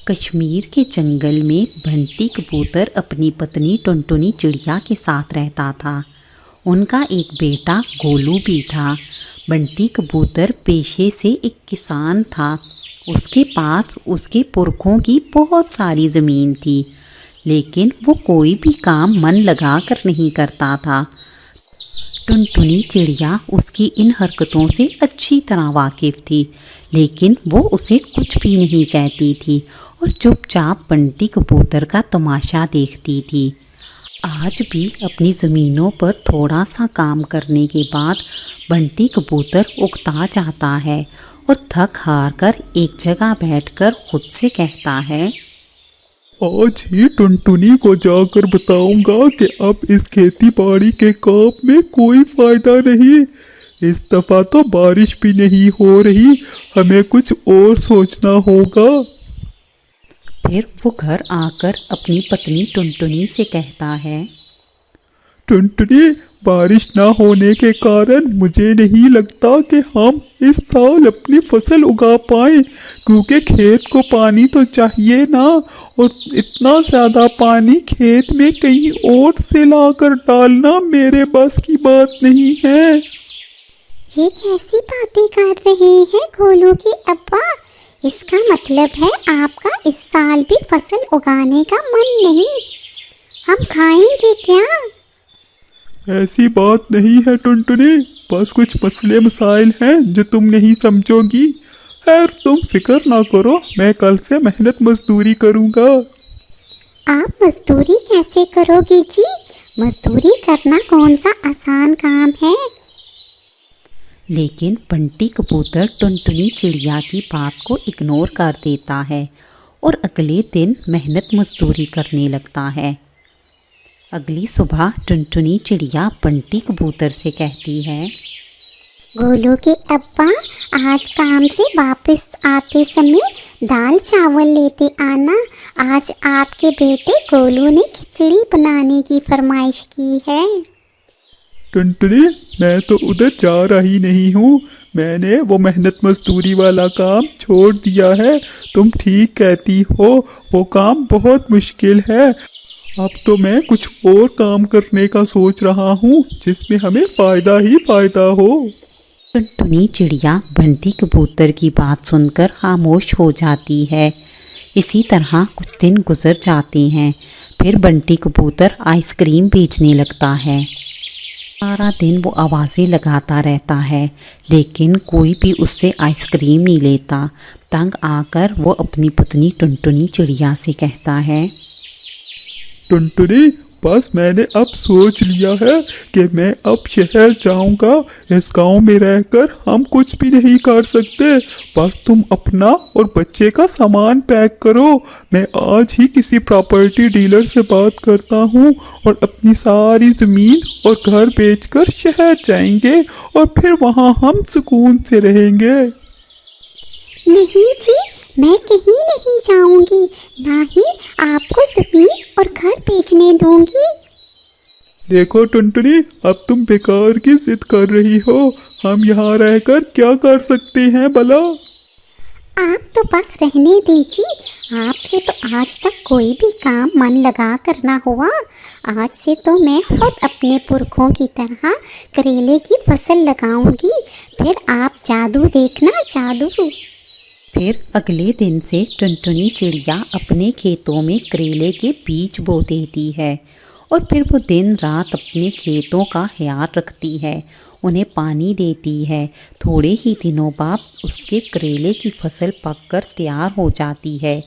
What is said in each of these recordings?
कश्मीर के जंगल में बंटी कबूतर अपनी पत्नी टुनटुनी चिड़िया के साथ रहता था। उनका एक बेटा गोलू भी था। बंटी कबूतर पेशे से एक किसान था। उसके पास उसके पुरखों की बहुत सारी ज़मीन थी, लेकिन वो कोई भी काम मन लगा कर नहीं करता था। टुनटुनी चिड़िया उसकी इन हरकतों से अच्छी तरह वाकिफ़ थी, लेकिन वो उसे कुछ भी नहीं कहती थी और चुपचाप बंटी कबूतर का तमाशा देखती थी। आज भी अपनी ज़मीनों पर थोड़ा सा काम करने के बाद बंटी कबूतर उकता जाता है और थक हार कर एक जगह बैठकर खुद से कहता है, आज ही टुनटुनी को जाकर बताऊंगा कि अब इस खेती बाड़ी के काम में कोई फायदा नहीं। इस दफा तो बारिश भी नहीं हो रही, हमें कुछ और सोचना होगा। फिर वो घर आकर अपनी पत्नी टुनटुनी से कहता है, टुनटुनी, बारिश ना होने के कारण मुझे नहीं लगता कि हम इस साल अपनी फसल उगा पाएं, क्योंकि खेत को पानी तो चाहिए ना, और इतना ज़्यादा पानी खेत में कहीं और से लाकर डालना मेरे बस की बात नहीं है। ये कैसी बातें कर रहे हैं गोलू के अब्बा? इसका मतलब है आपका इस साल भी फसल उगाने का मन नहीं। हम खाएंगे क्या? ऐसी बात नहीं है टुनटुनी, बस कुछ मसले मसाइल हैं जो तुम नहीं समझोगी। खैर तुम फिक्र ना करो, मैं कल से मेहनत मजदूरी करूँगा। आप मजदूरी कैसे करोगे जी? मजदूरी करना कौन सा आसान काम है? लेकिन बंटी कबूतर टुनटुनी चिड़िया की बात को इग्नोर कर देता है और अगले दिन मेहनत मजदूरी करने लगता है। अगली सुबह टुनटुनी चिड़िया बंटी कबूतर से कहती है, गोलू के अब्बा, आज काम से वापस आते समय दाल चावल लेते आना। आज आपके बेटे गोलू ने खिचड़ी बनाने की फरमाइश की है। टुनटुनी, मैं तो उधर जा रही नहीं हूँ, मैंने वो मेहनत मजदूरी वाला काम छोड़ दिया है। तुम ठीक कहती हो, वो काम बहुत मुश्किल है। अब तो मैं कुछ और काम करने का सोच रहा हूँ जिसमें हमें फ़ायदा ही फ़ायदा हो। टुनटुनी चिड़िया बंटी कबूतर की बात सुनकर खामोश हो जाती है। इसी तरह कुछ दिन गुजर जाते हैं। फिर बंटी कबूतर आइसक्रीम बेचने लगता है। सारा दिन वो आवाज़ें लगाता रहता है, लेकिन कोई भी उससे आइसक्रीम नहीं लेता। तंग आकर वो अपनी पत्नी टुनटुनी चिड़िया से कहता है, टुनटुनी, बस मैंने अब सोच लिया है कि मैं अब शहर जाऊंगा। इस गांव में रहकर हम कुछ भी नहीं कर सकते। बस तुम अपना और बच्चे का सामान पैक करो। मैं आज ही किसी प्रॉपर्टी डीलर से बात करता हूँ और अपनी सारी ज़मीन और घर बेचकर शहर जाएंगे और फिर वहाँ हम सुकून से रहेंगे। नहीं जी, मैं कहीं नहीं जाऊंगी, ना ही आपको ज़मीन और घर बेचने दूंगी। देखो टुनटुनी, अब तुम बेकार की जिद कर रही हो। हम यहाँ रहकर क्या कर सकते हैं भला? आप तो बस रहने दीजिए। आपसे तो आज तक कोई भी काम मन लगा करना हुआ। आज से तो मैं खुद अपने पुरखों की तरह करेले की फसल लगाऊंगी। फिर आप जादू देखना, जादू। फिर अगले दिन से टुनटुनी चिड़िया अपने खेतों में करेले के बीज बो देती है और फिर वो दिन रात अपने खेतों का ख्याल रखती है, उन्हें पानी देती है। थोड़े ही दिनों बाद उसके करेले की फसल पककर तैयार हो जाती है,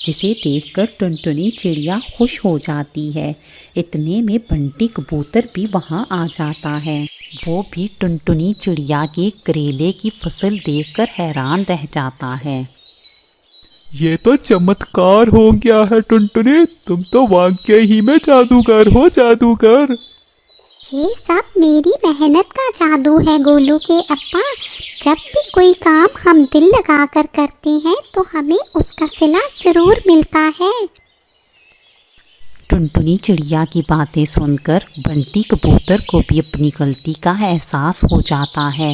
जिसे देखकर टुनटुनी चिड़िया खुश हो जाती है। इतने में बंटी कबूतर भी वहाँ आ जाता है। वो भी टुनटुनी चिड़िया के करेले की फसल देखकर हैरान रह जाता है। ये तो चमत्कार हो गया है टुनटुनी, तुम तो वाकई ही में जादूगर हो, जादूगर। ये सब मेरी मेहनत का जादू है गोलू के अब्बा। जब भी कोई काम हम दिल लगा कर करते हैं तो हमें उसका सिला ज़रूर मिलता है। टुनटुनी चिड़िया की बातें सुनकर बंटी कबूतर को भी अपनी गलती का एहसास हो जाता है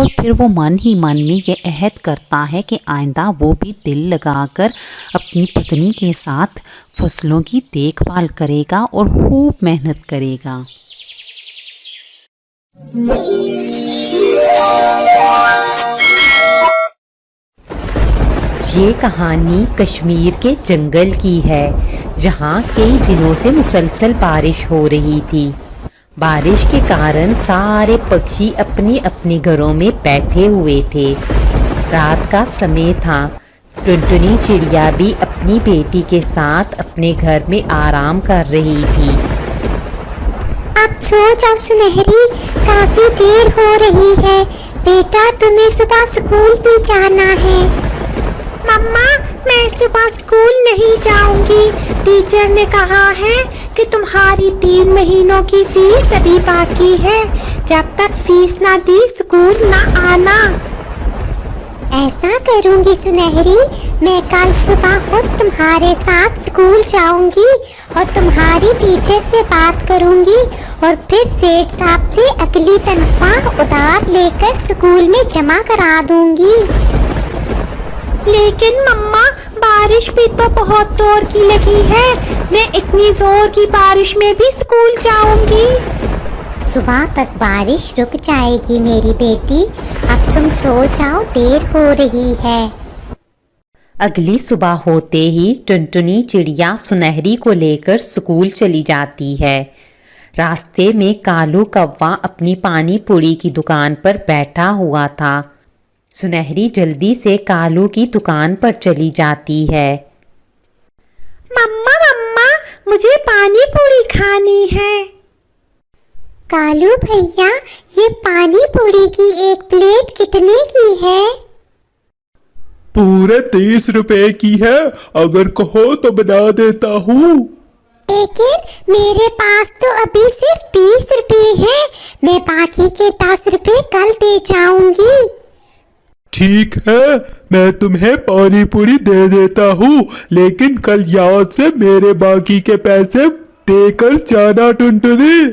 और फिर वो मन ही मन में ये अहद करता है कि आइंदा वो भी दिल लगाकर अपनी पत्नी के साथ फसलों की देखभाल करेगा और खूब मेहनत करेगा। ये कहानी कश्मीर के जंगल की है, जहाँ कई दिनों से मुसलसल बारिश हो रही थी। बारिश के कारण सारे पक्षी अपने अपने घरों में बैठे हुए थे। रात का समय था। टुनटुनी चिड़िया भी अपनी बेटी के साथ अपने घर में आराम कर रही थी। अब सो जाओ सुनहरी, काफी देर हो रही है। बेटा तुम्हें सुबह स्कूल भी जाना है। मम्मा, मैं सुबह स्कूल नहीं जाऊंगी। टीचर ने कहा है कि तुम्हारी 3 महीनों की फीस अभी बाकी है। जब तक फीस ना दी स्कूल ना आना। ऐसा करूंगी सुनहरी, मैं कल सुबह खुद तुम्हारे साथ स्कूल जाऊंगी और तुम्हारी टीचर से बात करूंगी और फिर सेठ साहब से अगली तनख्वाह उधार लेकर स्कूल में जमा करा दूंगी। लेकिन मम्मा, बारिश भी तो बहुत जोर की लगी है। मैं इतनी जोर की बारिश में भी स्कूल जाऊंगी। सुबह तक बारिश रुक जाएगी मेरी बेटी। अब तुम सो जाओ, देर हो रही है। अगली सुबह होते ही टुनटुनी चिड़िया सुनहरी को लेकर स्कूल चली जाती है। रास्ते में कालू कौवा अपनी पानी पूरी की दुकान पर बैठा हुआ था। सुनहरी जल्दी से कालू की दुकान पर चली जाती है। मम्मा मम्मा, मुझे पानी पूरी खानी है। कालू भैया, ये पानी पूरी की एक प्लेट कितने की है? पूरे 30 रुपए की है, अगर कहो तो बना देता हूँ। लेकिन मेरे पास तो अभी सिर्फ 20 रुपए हैं। मैं बाकी के 10 रुपए कल दे जाऊंगी। ठीक है, मैं तुम्हें पानी पूरी दे देता हूँ, लेकिन कल याद से मेरे बाकी के पैसे देकर जाना टुनटुनी।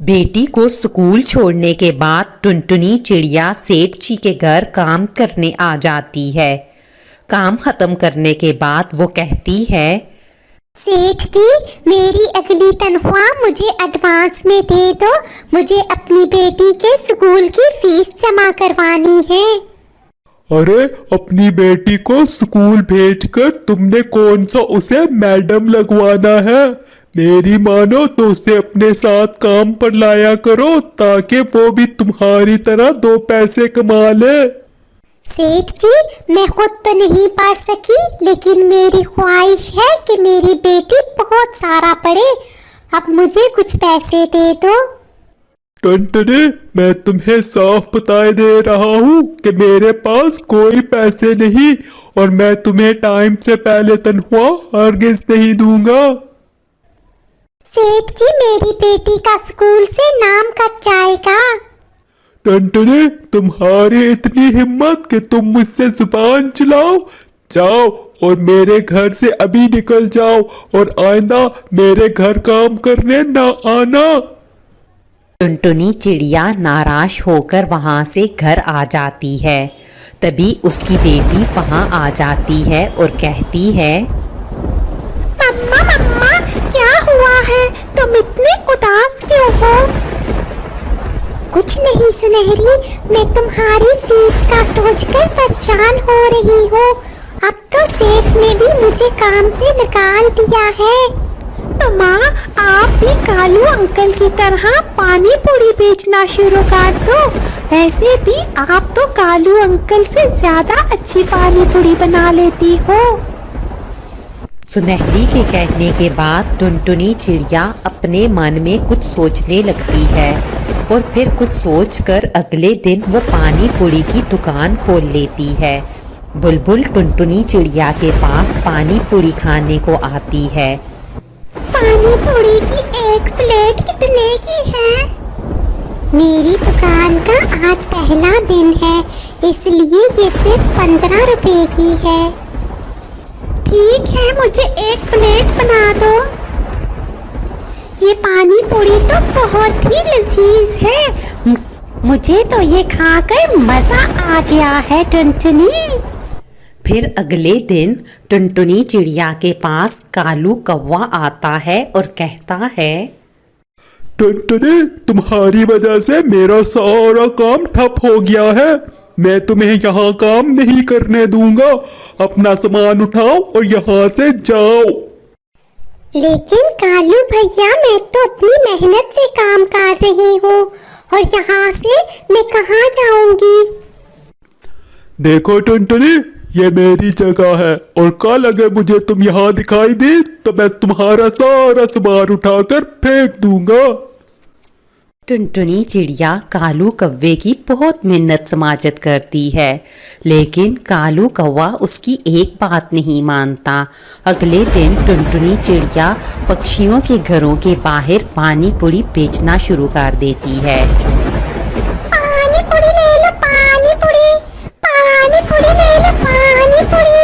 बेटी को स्कूल छोड़ने के बाद टुनटुनी चिड़िया सेठ जी के घर काम करने आ जाती है। काम खत्म करने के बाद वो कहती है, सेठ जी, मेरी अगली तनख्वाह मुझे एडवांस में दे दो। मुझे अपनी बेटी के स्कूल की फीस जमा करवानी है। अरे, अपनी बेटी को स्कूल भेजकर तुमने कौन सा उसे मैडम लगवाना है? मेरी मानो तो उसे अपने साथ काम पर लाया करो, ताकि वो भी तुम्हारी तरह 2 पैसे कमा ले। सेठ जी, मैं खुद तो नहीं पढ़ सकी, लेकिन मेरी ख्वाहिश है कि मेरी बेटी बहुत सारा पढ़े। अब मुझे कुछ पैसे दे दो। टुनटुनी, मैं तुम्हें साफ बताए दे रहा हूँ कि मेरे पास कोई पैसे नहीं और मैं तुम्हें टाइम से पहले तनख्वाह हरगिज नहीं दूंगा। सेठ जी, मेरी बेटी का स्कूल से नाम कट जाएगा। टुनटुनी, तुम्हारी इतनी हिम्मत कि तुम मुझसे जुबान चलाओ? जाओ और मेरे घर से अभी निकल जाओ और आइंदा मेरे घर काम करने ना आना। टुनटुनी चिड़िया नाराज होकर वहाँ से घर आ जाती है। तभी उसकी बेटी वहाँ आ जाती है और कहती है, मम्मा मम्मा, क्या हुआ है? तुम इतने उदास क्यों हो? कुछ नहीं सुनहरी, मैं तुम्हारी फीस का सोचकर परेशान हो रही हूँ। अब तो सेठ ने भी मुझे काम से निकाल दिया है। तो माँ, आप भी कालू अंकल की तरह पानी पूरी बेचना शुरू कर दो। ऐसे भी आप तो कालू अंकल से ज्यादा अच्छी पानी पूरी बना लेती हो। सुनहरी के कहने के बाद टुनटुनी चिड़िया अपने मन में कुछ सोचने लगती है और फिर कुछ सोचकर अगले दिन वो पानी पूरी की दुकान खोल लेती है। बुलबुल टुनटुनी चिड़िया के पास पानी पूरी खाने को आती है। पानी पूरी की एक प्लेट कितने की है? मेरी दुकान का आज पहला दिन है, इसलिए ये सिर्फ 15 रुपए की है। ठीक है, मुझे एक प्लेट बना दो। ये पानी पूरी तो बहुत ही लजीज है। मुझे तो ये खाकर मजा आ गया है टुनटुनी। फिर अगले दिन टुनटुनी चिड़िया के पास कालू कौवा आता है और कहता है, टुनटुनी, तुम्हारी वजह से मेरा सारा काम ठप हो गया है। मैं तुम्हें यहाँ काम नहीं करने दूंगा। अपना सामान उठाओ और यहाँ से जाओ। लेकिन कालू भैया, मैं तो अपनी मेहनत से काम कर रही हूँ और यहाँ से मैं कहाँ जाऊंगी? देखो टुनटुनी, ये मेरी जगह है और कल अगर मुझे तुम यहाँ दिखाई दी तो मैं तुम्हारा सारा सामान उठाकर फेंक दूंगा। टुनटुनी चिड़िया कालू कौवे की बहुत मिन्नत समाजत करती है, लेकिन कालू कौवा उसकी एक बात नहीं मानता। अगले दिन टुनटुनी चिड़िया पक्षियों के घरों के बाहर पानी पूरी बेचना शुरू कर देती है। पानी पूरी ले लो, पानी पूरी, पानी पूरी ले लो, पानी पूरी,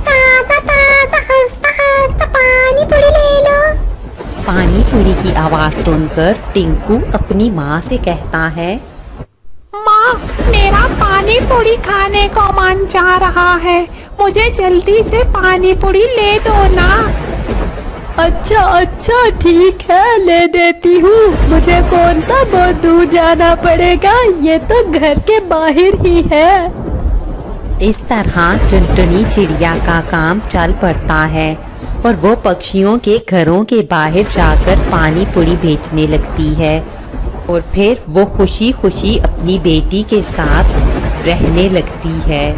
ताजा ताजा हंसता हंसता पानी पूरी ले लो। पानी पूरी की आवाज सुनकर टिंकू अपनी माँ से कहता है, माँ, मेरा पानी पूरी खाने को मन जा रहा है। मुझे जल्दी से पानी पूरी ले दो ना। अच्छा अच्छा, ठीक है, ले देती हूँ। मुझे कौन सा बहुत दूर जाना पड़ेगा, ये तो घर के बाहर ही है। इस तरह टुनटुनी चिड़िया का काम चल पड़ता है और वो पक्षियों के घरों के बाहर जाकर पानी पूरी बेचने लगती है और फिर वो खुशी खुशी अपनी बेटी के साथ रहने लगती है।